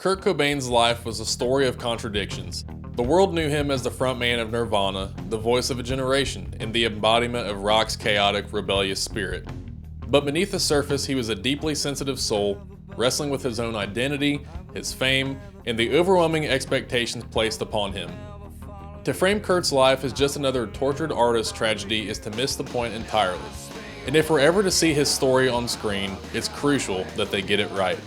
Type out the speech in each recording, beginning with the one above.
Kurt Cobain's life was a story of contradictions. The world knew him as the frontman of Nirvana, the voice of a generation, and the embodiment of rock's chaotic, rebellious spirit. But beneath the surface, he was a deeply sensitive soul, wrestling with his own identity, his fame, and the overwhelming expectations placed upon him. To frame Kurt's life as just another tortured artist's tragedy is to miss the point entirely. And if we're ever to see his story on screen, it's crucial that they get it right.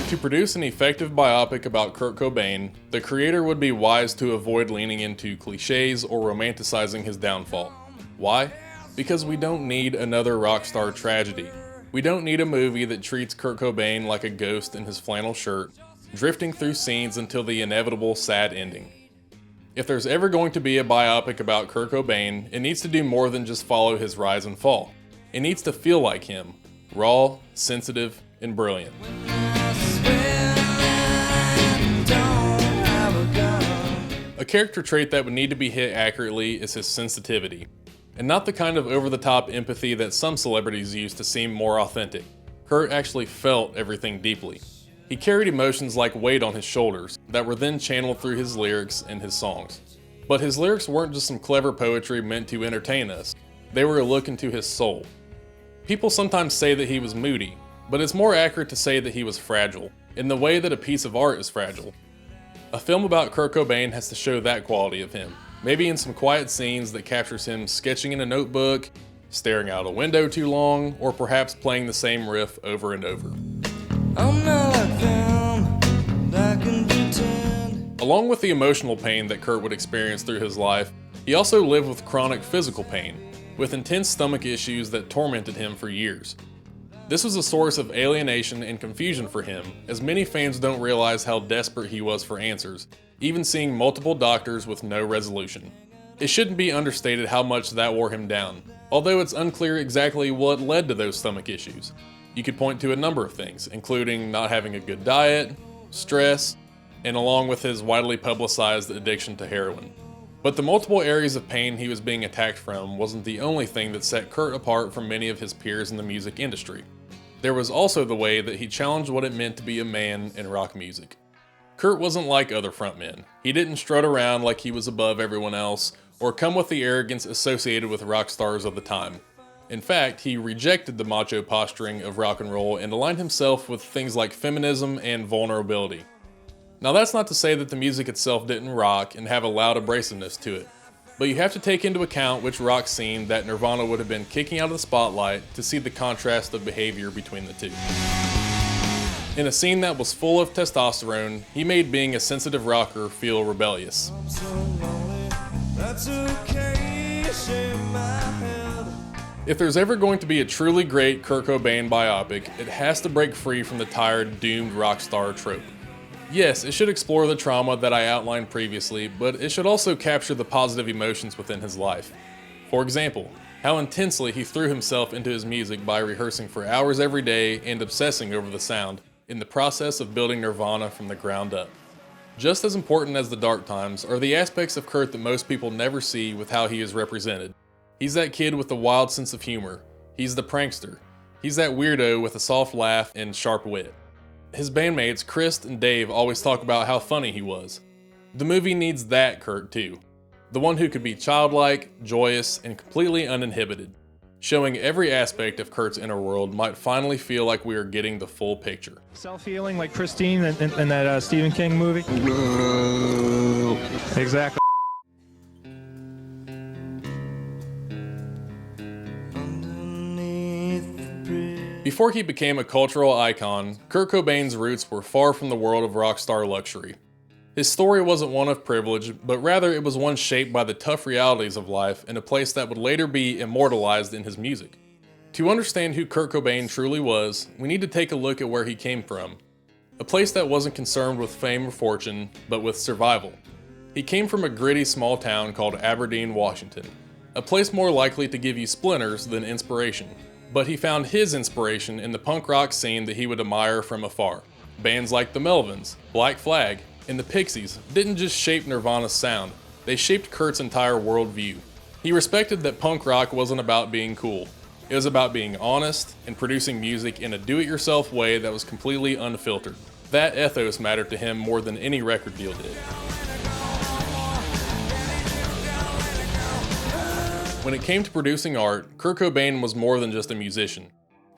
To produce an effective biopic about Kurt Cobain, the creator would be wise to avoid leaning into cliches or romanticizing his downfall. Why? Because we don't need another rock star tragedy. We don't need a movie that treats Kurt Cobain like a ghost in his flannel shirt, drifting through scenes until the inevitable sad ending. If there's ever going to be a biopic about Kurt Cobain, it needs to do more than just follow his rise and fall. It needs to feel like him, raw, sensitive, and brilliant. A character trait that would need to be hit accurately is his sensitivity, and not the kind of over-the-top empathy that some celebrities use to seem more authentic. Kurt actually felt everything deeply. He carried emotions like weight on his shoulders that were then channeled through his lyrics and his songs. But his lyrics weren't just some clever poetry meant to entertain us. They were a look into his soul. People sometimes say that he was moody, but it's more accurate to say that he was fragile, in the way that a piece of art is fragile. A film about Kurt Cobain has to show that quality of him, maybe in some quiet scenes that captures him sketching in a notebook, staring out a window too long, or perhaps playing the same riff over and over. I'm not like them, I can pretend. Along with the emotional pain that Kurt would experience through his life, he also lived with chronic physical pain, with intense stomach issues that tormented him for years. This was a source of alienation and confusion for him, as many fans don't realize how desperate he was for answers, even seeing multiple doctors with no resolution. It shouldn't be understated how much that wore him down, although it's unclear exactly what led to those stomach issues. You could point to a number of things, including not having a good diet, stress, and along with his widely publicized addiction to heroin. But the multiple areas of pain he was being attacked from wasn't the only thing that set Kurt apart from many of his peers in the music industry. There was also the way that he challenged what it meant to be a man in rock music. Kurt wasn't like other frontmen. He didn't strut around like he was above everyone else, or come with the arrogance associated with rock stars of the time. In fact, he rejected the macho posturing of rock and roll and aligned himself with things like feminism and vulnerability. Now that's not to say that the music itself didn't rock and have a loud abrasiveness to it, but you have to take into account which rock scene that Nirvana would have been kicking out of the spotlight to see the contrast of behavior between the two. In a scene that was full of testosterone, he made being a sensitive rocker feel rebellious. If there's ever going to be a truly great Kurt Cobain biopic, it has to break free from the tired, doomed rock star trope. Yes, it should explore the trauma that I outlined previously, but it should also capture the positive emotions within his life. For example, how intensely he threw himself into his music by rehearsing for hours every day and obsessing over the sound, in the process of building Nirvana from the ground up. Just as important as the dark times are the aspects of Kurt that most people never see with how he is represented. He's that kid with a wild sense of humor. He's the prankster. He's that weirdo with a soft laugh and sharp wit. His bandmates, Chris and Dave, always talk about how funny he was. The movie needs that Kurt too. The one who could be childlike, joyous, and completely uninhibited. Showing every aspect of Kurt's inner world might finally feel like we are getting the full picture. Self-healing like Christine in that Stephen King movie? Exactly. Before he became a cultural icon, Kurt Cobain's roots were far from the world of rock star luxury. His story wasn't one of privilege, but rather it was one shaped by the tough realities of life in a place that would later be immortalized in his music. To understand who Kurt Cobain truly was, we need to take a look at where he came from. A place that wasn't concerned with fame or fortune, but with survival. He came from a gritty small town called Aberdeen, Washington, a place more likely to give you splinters than inspiration. But he found his inspiration in the punk rock scene that he would admire from afar. Bands like the Melvins, Black Flag, and the Pixies didn't just shape Nirvana's sound, they shaped Kurt's entire worldview. He respected that punk rock wasn't about being cool. It was about being honest and producing music in a do-it-yourself way that was completely unfiltered. That ethos mattered to him more than any record deal did. When it came to producing art, Kurt Cobain was more than just a musician.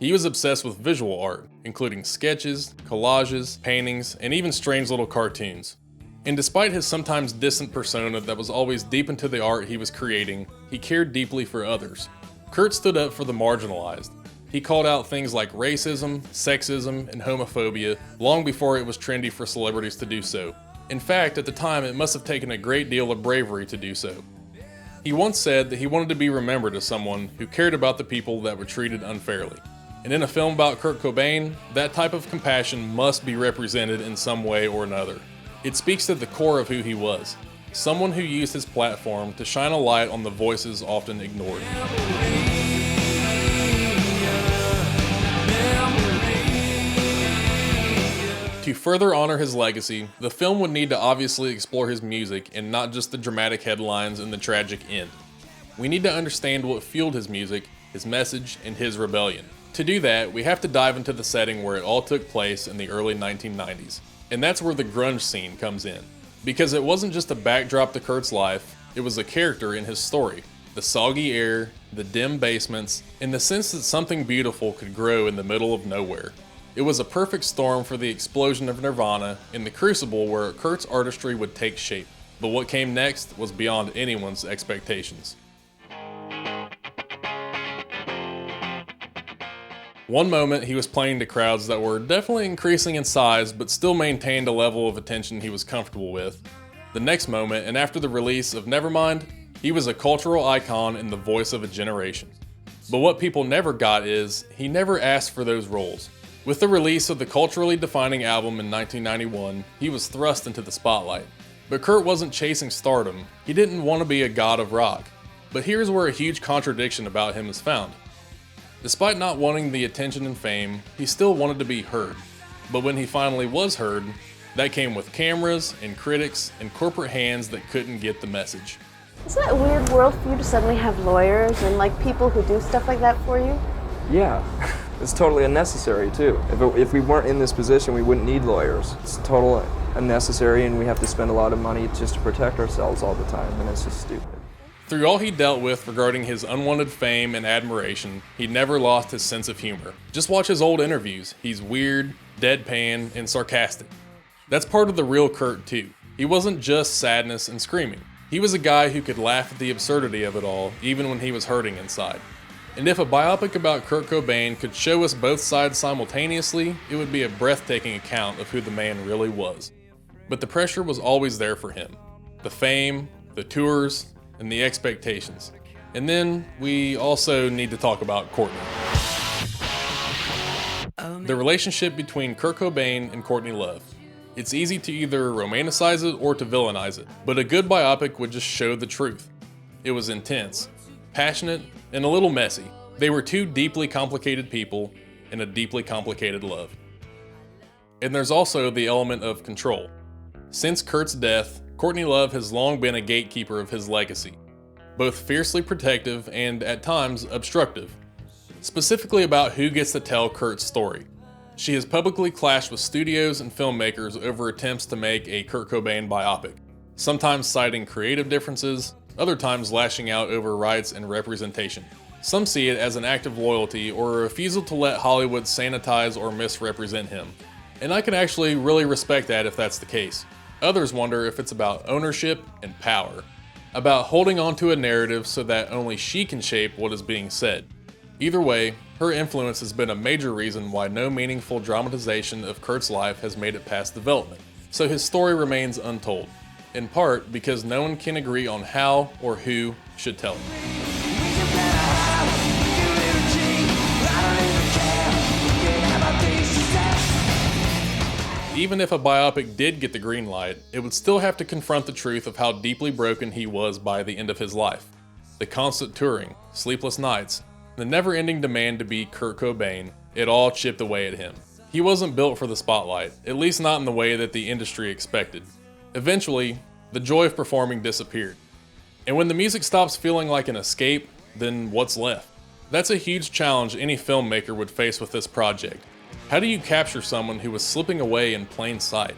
He was obsessed with visual art, including sketches, collages, paintings, and even strange little cartoons. And despite his sometimes distant persona that was always deep into the art he was creating, he cared deeply for others. Kurt stood up for the marginalized. He called out things like racism, sexism, and homophobia long before it was trendy for celebrities to do so. In fact, at the time, it must have taken a great deal of bravery to do so. He once said that he wanted to be remembered as someone who cared about the people that were treated unfairly. And in a film about Kurt Cobain, that type of compassion must be represented in some way or another. It speaks to the core of who he was, someone who used his platform to shine a light on the voices often ignored. To further honor his legacy, the film would need to obviously explore his music and not just the dramatic headlines and the tragic end. We need to understand what fueled his music, his message, and his rebellion. To do that, we have to dive into the setting where it all took place in the early 1990s. And that's where the grunge scene comes in. Because it wasn't just a backdrop to Kurt's life, it was a character in his story. The soggy air, the dim basements, and the sense that something beautiful could grow in the middle of nowhere. It was a perfect storm for the explosion of Nirvana and the crucible where Kurt's artistry would take shape. But what came next was beyond anyone's expectations. One moment he was playing to crowds that were definitely increasing in size but still maintained a level of attention he was comfortable with. The next moment, and after the release of Nevermind, he was a cultural icon and the voice of a generation. But what people never got is, he never asked for those roles. With the release of the culturally defining album in 1991, he was thrust into the spotlight. But Kurt wasn't chasing stardom. He didn't want to be a god of rock. But here's where a huge contradiction about him is found. Despite not wanting the attention and fame, he still wanted to be heard. But when he finally was heard, that came with cameras and critics and corporate hands that couldn't get the message. Isn't that a weird world for you to suddenly have lawyers and like people who do stuff like that for you? Yeah, it's totally unnecessary too. If we weren't in this position, we wouldn't need lawyers. It's totally unnecessary and we have to spend a lot of money just to protect ourselves all the time, and it's just stupid. Through all he dealt with regarding his unwanted fame and admiration, he never lost his sense of humor. Just watch his old interviews. He's weird, deadpan, and sarcastic. That's part of the real Kurt too. He wasn't just sadness and screaming. He was a guy who could laugh at the absurdity of it all, even when he was hurting inside. And if a biopic about Kurt Cobain could show us both sides simultaneously, it would be a breathtaking account of who the man really was. But the pressure was always there for him. The fame, the tours, and the expectations. And then we also need to talk about Courtney. The relationship between Kurt Cobain and Courtney Love. It's easy to either romanticize it or to villainize it, but a good biopic would just show the truth. It was intense, passionate, and a little messy. They were two deeply complicated people in a deeply complicated love. And there's also the element of control. Since Kurt's death, Courtney Love has long been a gatekeeper of his legacy, both fiercely protective and, at times, obstructive, specifically about who gets to tell Kurt's story. She has publicly clashed with studios and filmmakers over attempts to make a Kurt Cobain biopic, sometimes citing creative differences, other times lashing out over rights and representation. Some see it as an act of loyalty or a refusal to let Hollywood sanitize or misrepresent him. And I can actually really respect that if that's the case. Others wonder if it's about ownership and power, about holding on to a narrative so that only she can shape what is being said. Either way, her influence has been a major reason why no meaningful dramatization of Kurt's life has made it past development, so his story remains untold, in part because no one can agree on how or who should tell it. Even if a biopic did get the green light, it would still have to confront the truth of how deeply broken he was by the end of his life. The constant touring, sleepless nights, the never-ending demand to be Kurt Cobain, it all chipped away at him. He wasn't built for the spotlight, at least not in the way that the industry expected. Eventually, the joy of performing disappeared. And when the music stops feeling like an escape, then what's left? That's a huge challenge any filmmaker would face with this project. How do you capture someone who was slipping away in plain sight?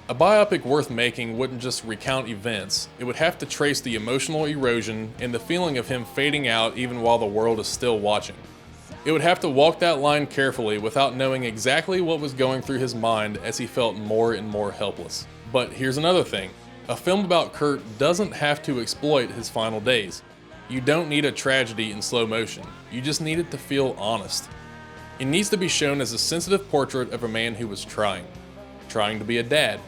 A biopic worth making wouldn't just recount events, it would have to trace the emotional erosion and the feeling of him fading out even while the world is still watching. It would have to walk that line carefully without knowing exactly what was going through his mind as he felt more and more helpless. But here's another thing. A film about Kurt doesn't have to exploit his final days. You don't need a tragedy in slow motion. You just need it to feel honest. It needs to be shown as a sensitive portrait of a man who was trying to be a dad,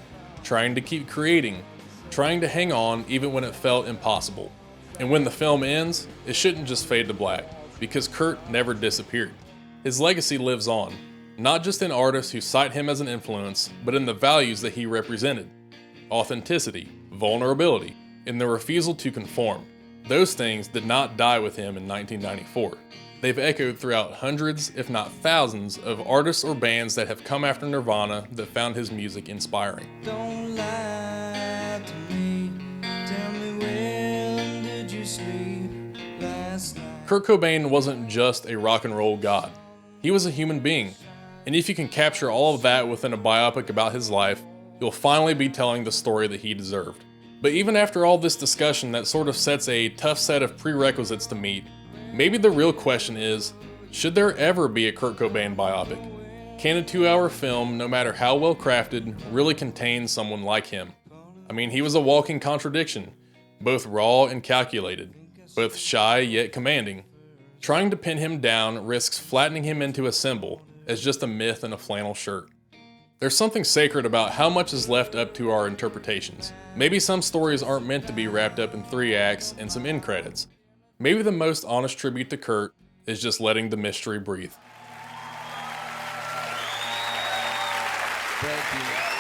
trying to keep creating, trying to hang on even when it felt impossible. And when the film ends, it shouldn't just fade to black, because Kurt never disappeared. His legacy lives on, not just in artists who cite him as an influence, but in the values that he represented. Authenticity, vulnerability, and the refusal to conform. Those things did not die with him in 1994. They've echoed throughout hundreds, if not thousands, of artists or bands that have come after Nirvana that found his music inspiring. Don't lie to me. Tell me, when did you sleep last night? Kurt Cobain wasn't just a rock and roll god. He was a human being. And if you can capture all of that within a biopic about his life, you'll finally be telling the story that he deserved. But even after all this discussion that sort of sets a tough set of prerequisites to meet, maybe the real question is, should there ever be a Kurt Cobain biopic? Can a 2-hour film, no matter how well crafted, really contain someone like him? I mean, he was a walking contradiction, both raw and calculated, both shy yet commanding. Trying to pin him down risks flattening him into a symbol, as just a myth in a flannel shirt. There's something sacred about how much is left up to our interpretations. Maybe some stories aren't meant to be wrapped up in 3 acts and some end credits. Maybe the most honest tribute to Kurt is just letting the mystery breathe. Thank you.